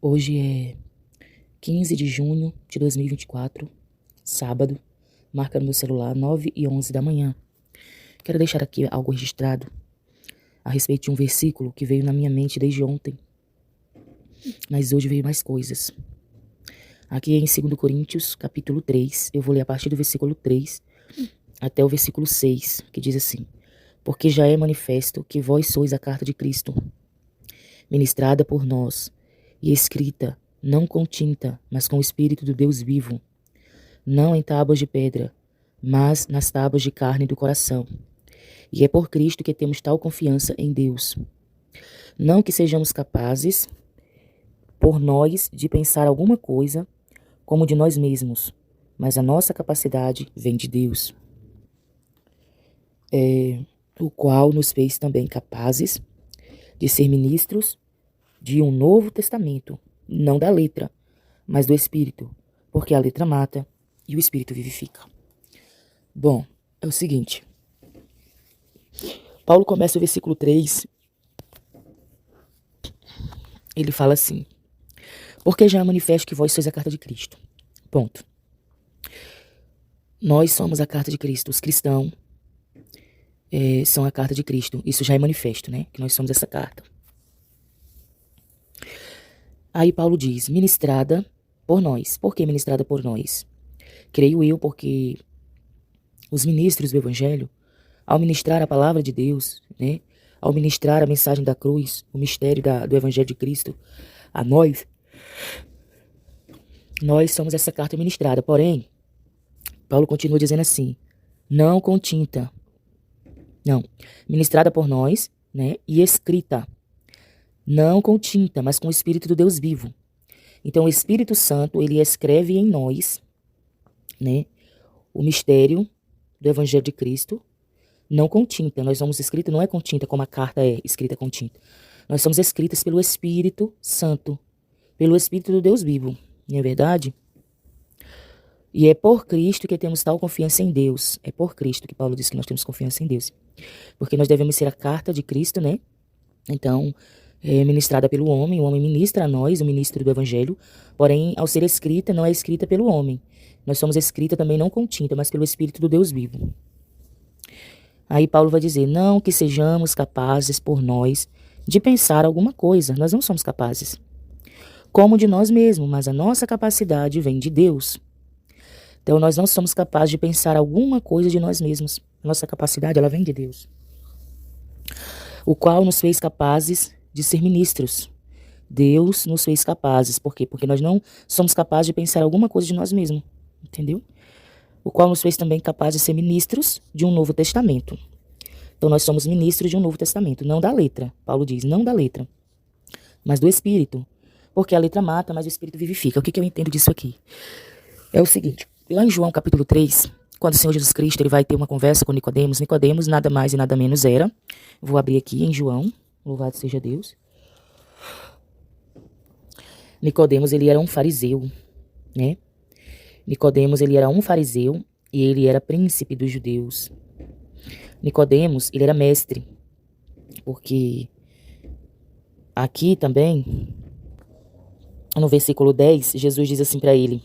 Hoje é 15 de junho de 2024, sábado, marca no meu celular 9h11 da manhã. Quero deixar aqui algo registrado a respeito de um versículo que veio na minha mente desde ontem, mas hoje veio mais coisas. Aqui é em 2 Coríntios, capítulo 3, eu vou ler a partir do versículo 3 até o versículo 6, que diz assim: Porque já é manifesto que vós sois a carta de Cristo, ministrada por nós e escrita, não com tinta, mas com o Espírito do Deus vivo, não em tábuas de pedra, mas nas tábuas de carne do coração. E é por Cristo que temos tal confiança em Deus. Não que sejamos capazes, por nós, de pensar alguma coisa como de nós mesmos, mas a nossa capacidade vem de Deus, o qual nos fez também capazes de ser ministros de um novo testamento, não da letra, mas do Espírito, porque a letra mata e o Espírito vivifica. Bom, é o seguinte. Paulo começa o versículo 3, ele fala assim: Porque já é manifesto que vós sois a carta de Cristo. Ponto. Nós somos a carta de Cristo, os cristãos são a carta de Cristo. Isso já é manifesto, né? Que nós somos essa carta. Aí Paulo diz, ministrada por nós. Por que ministrada por nós? Creio eu porque os ministros do Evangelho, ao ministrar a palavra de Deus, né? Ao ministrar a mensagem da cruz, o mistério do Evangelho de Cristo a nós somos essa carta ministrada. Porém, Paulo continua dizendo assim, não com tinta, não, ministrada por nós, né? E escrita, não com tinta, mas com o Espírito do Deus vivo. Então, o Espírito Santo, ele escreve em nós, né? O mistério do Evangelho de Cristo, não com tinta. Nós somos escritos, não é com tinta, como a carta é escrita com tinta. Nós somos escritas pelo Espírito Santo, pelo Espírito do Deus vivo, não é verdade? E é por Cristo que temos tal confiança em Deus. É por Cristo que Paulo diz que nós temos confiança em Deus. Porque nós devemos ser a carta de Cristo, né? Então, é ministrada pelo homem, o homem ministra a nós, o ministro do Evangelho. Porém, ao ser escrita, não é escrita pelo homem. Nós somos escrita também não com tinta, mas pelo Espírito do Deus vivo. Aí Paulo vai dizer, não que sejamos capazes por nós de pensar alguma coisa. Nós não somos capazes. Como de nós mesmos, mas a nossa capacidade vem de Deus. Então, nós não somos capazes de pensar alguma coisa de nós mesmos. Nossa capacidade, ela vem de Deus. O qual nos fez capazes de ser ministros. Deus nos fez capazes. Por quê? Porque nós não somos capazes de pensar alguma coisa de nós mesmos. Entendeu? O qual nos fez também capazes de ser ministros de um novo testamento. Então, nós somos ministros de um novo testamento. Não da letra. Paulo diz, não da letra. Mas do Espírito. Porque a letra mata, mas o Espírito vivifica. O que eu entendo disso aqui? É o seguinte. Lá em João capítulo 3, quando o Senhor Jesus Cristo ele vai ter uma conversa com Nicodemos, Nicodemos nada mais e nada menos era. Vou abrir aqui em João, louvado seja Deus. Nicodemos ele era um fariseu, né? Nicodemos ele era um fariseu e ele era príncipe dos judeus. Nicodemos ele era mestre, porque aqui também, no versículo 10, Jesus diz assim para ele,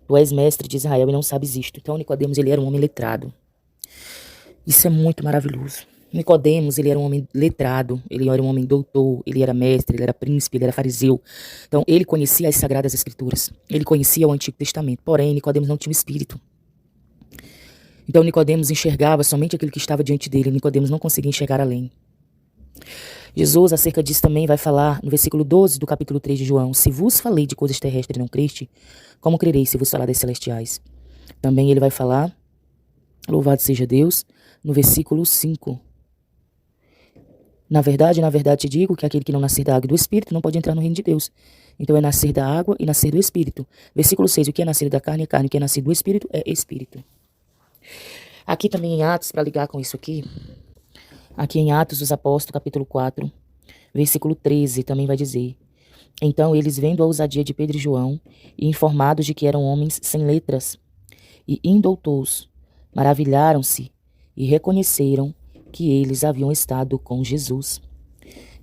tu és mestre de Israel e não sabes isto. Então, Nicodemos, ele era um homem letrado. Isso é muito maravilhoso. Nicodemos, ele era um homem letrado, ele era um homem doutor, ele era mestre, ele era príncipe, ele era fariseu. Então, ele conhecia as Sagradas Escrituras. Ele conhecia o Antigo Testamento. Porém, Nicodemos não tinha o Espírito. Então, Nicodemos enxergava somente aquilo que estava diante dele. Nicodemos não conseguia enxergar além. Jesus, acerca disso, também vai falar no versículo 12 do capítulo 3 de João. Se vos falei de coisas terrestres e não creste, como crereis se vos falar das celestiais? Também ele vai falar, louvado seja Deus, no versículo 5. Na verdade te digo que aquele que não nascer da água e do Espírito não pode entrar no reino de Deus. Então é nascer da água e nascer do Espírito. Versículo 6, o que é nascer da carne é carne, o que é nascer do Espírito é Espírito. Aqui também em Atos, para ligar com isso aqui, aqui em Atos dos Apóstolos, capítulo 4, versículo 13, também vai dizer: Então eles, vendo a ousadia de Pedro e João, e informados de que eram homens sem letras e indoutos, maravilharam-se e reconheceram que eles haviam estado com Jesus.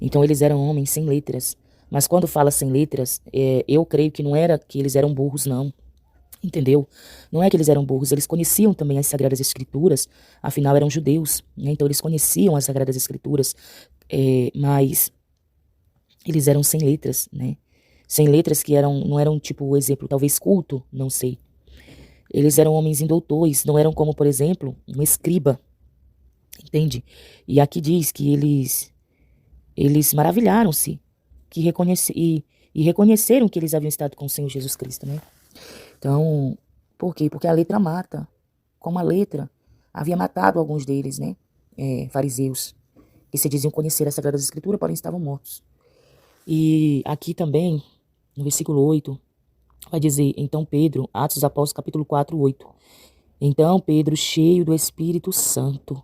Então eles eram homens sem letras, Mas quando fala sem letras, eu creio que não era que eles eram burros, não. Entendeu? Não é que eles eram burros, eles conheciam também as Sagradas Escrituras, afinal eram judeus, né? Então eles conheciam as Sagradas Escrituras, mas eles eram sem letras, né? Sem letras que não eram tipo o exemplo, talvez culto, não sei. Eles eram homens indoutores, não eram como, por exemplo, um escriba, entende? E aqui diz que eles maravilharam-se que e reconheceram que eles haviam estado com o Senhor Jesus Cristo, né? Então, por quê? Porque a letra mata. Como a letra havia matado alguns deles, né? Fariseus, que se diziam conhecer a Sagrada Escritura, porém estavam mortos. E aqui também, no versículo 8, vai dizer, então Pedro, Atos dos Apóstolos, capítulo 4, 8. Então Pedro, cheio do Espírito Santo.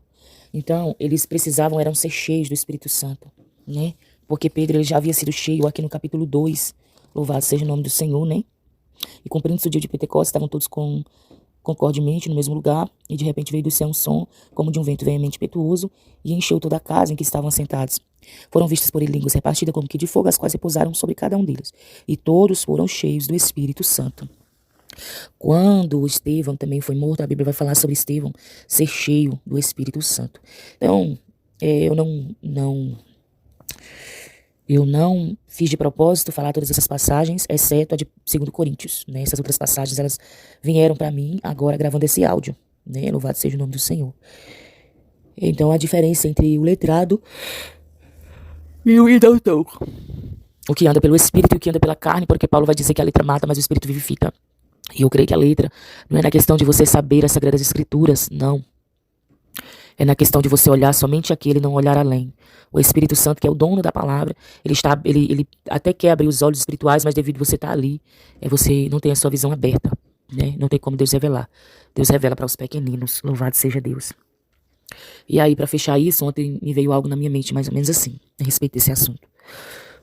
Então, eles precisavam, eram ser cheios do Espírito Santo, né? Porque Pedro ele já havia sido cheio aqui no capítulo 2. Louvado seja o nome do Senhor, né? E cumprindo-se o dia de Pentecostes, estavam todos concordemente no mesmo lugar, e de repente veio do céu um som, como de um vento veemente impetuoso, e encheu toda a casa em que estavam sentados. Foram vistas por ele línguas repartidas como que de fogo, as quais repousaram sobre cada um deles. E todos foram cheios do Espírito Santo. Quando Estevão também foi morto, a Bíblia vai falar sobre Estevão ser cheio do Espírito Santo. Então, eu não fiz de propósito falar todas essas passagens, exceto a de 2 Coríntios, né? Essas outras passagens, elas vieram para mim agora gravando esse áudio, né? Louvado seja o nome do Senhor. Então, a diferença entre o letrado e o indoutor. O que anda pelo Espírito e o que anda pela carne, porque Paulo vai dizer que a letra mata, mas o Espírito vivifica. E eu creio que a letra não é na questão de você saber as Sagradas Escrituras, não. É na questão de você olhar somente aquilo e não olhar além. O Espírito Santo, que é o dono da palavra, ele até quer abrir os olhos espirituais, mas devido a você estar ali, você não tem a sua visão aberta, né? Não tem como Deus revelar. Deus revela para os pequeninos. Louvado seja Deus. E aí, para fechar isso, ontem me veio algo na minha mente, mais ou menos assim, a respeito desse assunto.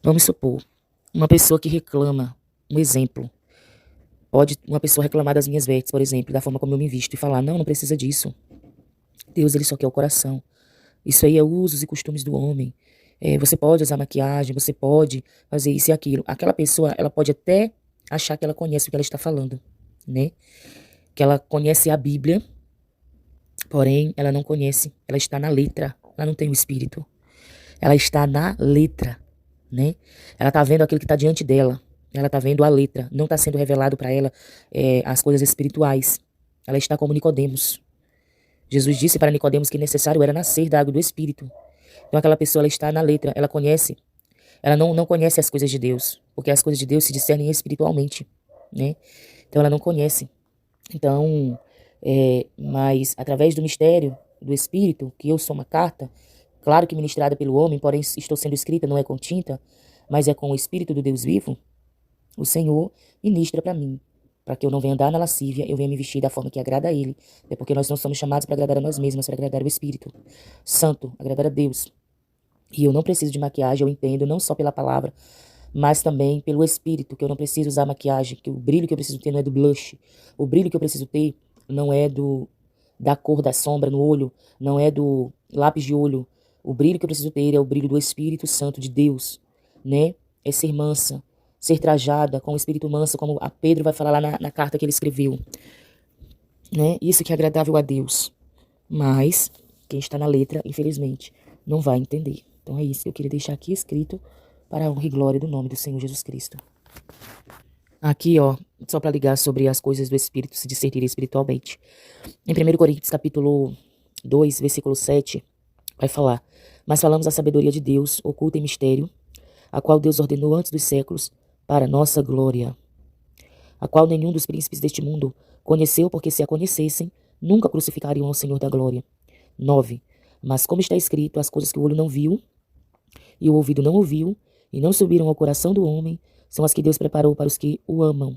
Vamos supor, uma pessoa que reclama, um exemplo, pode uma pessoa reclamar das minhas vestes, por exemplo, da forma como eu me visto, e falar, não precisa disso. Deus, ele só quer o coração. Isso aí é usos e costumes do homem. Você pode usar maquiagem, você pode fazer isso e aquilo. Aquela pessoa, ela pode até achar que ela conhece o que ela está falando, né? Que ela conhece a Bíblia, porém, ela não conhece. Ela está na letra, ela não tem o espírito. Ela está na letra, né? Ela está vendo aquilo que está diante dela. Ela está vendo a letra. Não está sendo revelado para ela as coisas espirituais. Ela está como Nicodemos. Jesus disse para Nicodemos que necessário era nascer da água do Espírito. Então aquela pessoa, ela está na letra, ela conhece. Ela não conhece as coisas de Deus, porque as coisas de Deus se discernem espiritualmente, né? Então ela não conhece. Então, mas através do mistério do Espírito, que eu sou uma carta, claro que ministrada pelo homem, porém estou sendo escrita, não é com tinta, mas é com o Espírito do Deus vivo, o Senhor ministra para mim. Para que eu não venha andar na lascívia, eu venha me vestir da forma que agrada a Ele. É porque nós não somos chamados para agradar a nós mesmos, para agradar o Espírito Santo, agradar a Deus. E eu não preciso de maquiagem, eu entendo, não só pela palavra, mas também pelo Espírito, que eu não preciso usar maquiagem, que o brilho que eu preciso ter não é do blush. O brilho que eu preciso ter não é da cor da sombra no olho, não é do lápis de olho. O brilho que eu preciso ter é o brilho do Espírito Santo de Deus, né? É ser mansa, ser trajada com o espírito manso, como a Pedro vai falar lá na carta que ele escreveu, né? Isso que é agradável a Deus. Mas quem está na letra, infelizmente, não vai entender. Então é isso que eu queria deixar aqui escrito para a honra e glória do nome do Senhor Jesus Cristo. Aqui, ó, só para ligar sobre as coisas do Espírito se discernir espiritualmente. Em 1 Coríntios, capítulo 2, versículo 7, vai falar: mas falamos a sabedoria de Deus, oculta em mistério, a qual Deus ordenou antes dos séculos, para nossa glória, a qual nenhum dos príncipes deste mundo conheceu, porque se a conhecessem, nunca crucificariam ao Senhor da glória. 9. Mas como está escrito, as coisas que o olho não viu, e o ouvido não ouviu, e não subiram ao coração do homem, são as que Deus preparou para os que o amam.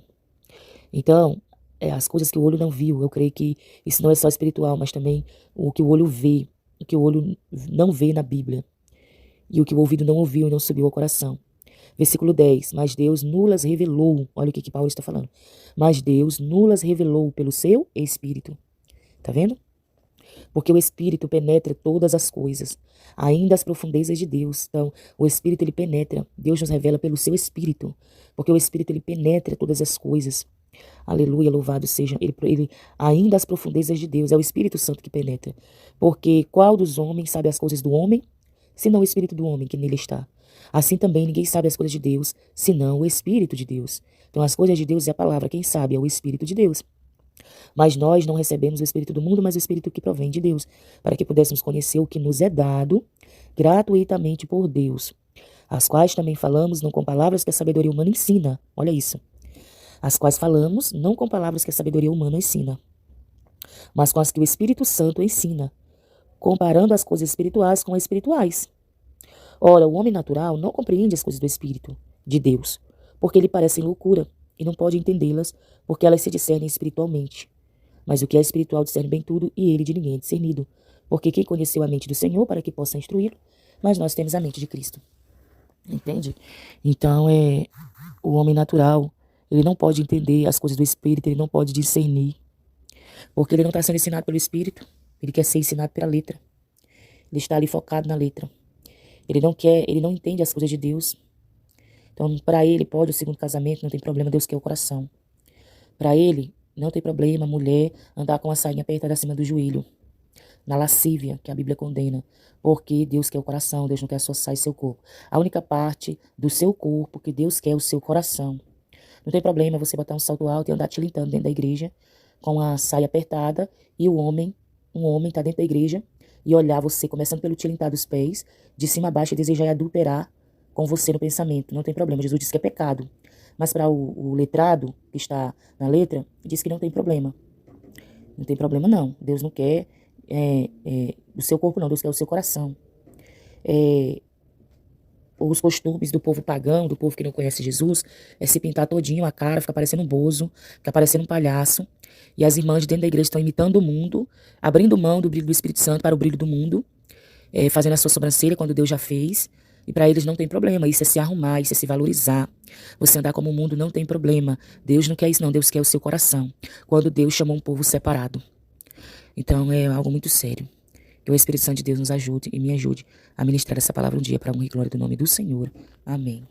Então, as coisas que o olho não viu, eu creio que isso não é só espiritual, mas também o que o olho vê, o que o olho não vê na Bíblia, e o que o ouvido não ouviu e não subiu ao coração. Versículo 10, mas Deus nulas revelou, olha o que Paulo está falando, mas Deus nulas revelou pelo seu Espírito, tá vendo? Porque o Espírito penetra todas as coisas, ainda as profundezas de Deus. Então, o Espírito, ele penetra. Deus nos revela pelo seu Espírito. Porque o Espírito, ele penetra todas as coisas. Aleluia, louvado seja ele, ainda as profundezas de Deus. É o Espírito Santo que penetra. Porque qual dos homens sabe as coisas do homem, senão o Espírito do homem que nele está? Assim também ninguém sabe as coisas de Deus, senão o Espírito de Deus. Então as coisas de Deus é a palavra, quem sabe é o Espírito de Deus. Mas nós não recebemos o Espírito do mundo, mas o Espírito que provém de Deus, para que pudéssemos conhecer o que nos é dado gratuitamente por Deus, as quais também falamos, não com palavras que a sabedoria humana ensina. Olha isso. As quais falamos, não com palavras que a sabedoria humana ensina, mas com as que o Espírito Santo ensina, comparando as coisas espirituais com as espirituais. Ora, o homem natural não compreende as coisas do Espírito de Deus, porque lhe parecem loucura, e não pode entendê-las, porque elas se discernem espiritualmente. Mas o que é espiritual discerne bem tudo, e ele de ninguém é discernido. Porque quem conheceu a mente do Senhor para que possa instruí-lo? Mas nós temos a mente de Cristo. Entende? Então, o homem natural, ele não pode entender as coisas do Espírito, ele não pode discernir, porque ele não está sendo ensinado pelo Espírito, ele quer ser ensinado pela letra. Ele está ali focado na letra. Ele não entende as coisas de Deus. Então, para ele, pode o segundo casamento, não tem problema, Deus quer o coração. Para ele, não tem problema a mulher andar com a sainha apertada acima do joelho, na lascívia, que a Bíblia condena, porque Deus quer o coração, Deus não quer só sair seu corpo. A única parte do seu corpo que Deus quer é o seu coração. Não tem problema você botar um salto alto e andar tilintando dentro da igreja, com a saia apertada, e um homem está dentro da igreja, e olhar você, começando pelo tilintar dos pés, de cima a baixo, e desejar adulterar com você no pensamento. Não tem problema, Jesus disse que é pecado. Mas para o letrado, que está na letra, diz que não tem problema. Não tem problema não. Deus não quer do seu corpo não, Deus quer o seu coração. Os costumes do povo pagão, do povo que não conhece Jesus, é se pintar todinho a cara, ficar parecendo um bozo, ficar parecendo um palhaço. E as irmãs de dentro da igreja estão imitando o mundo, abrindo mão do brilho do Espírito Santo para o brilho do mundo, fazendo a sua sobrancelha quando Deus já fez. E para eles não tem problema, isso é se arrumar, isso é se valorizar. Você andar como o mundo não tem problema. Deus não quer isso não, Deus quer o seu coração. Quando Deus chamou um povo separado. Então é algo muito sério. Que o Espírito Santo de Deus nos ajude e me ajude a ministrar essa palavra um dia para a honra e glória do nome do Senhor. Amém.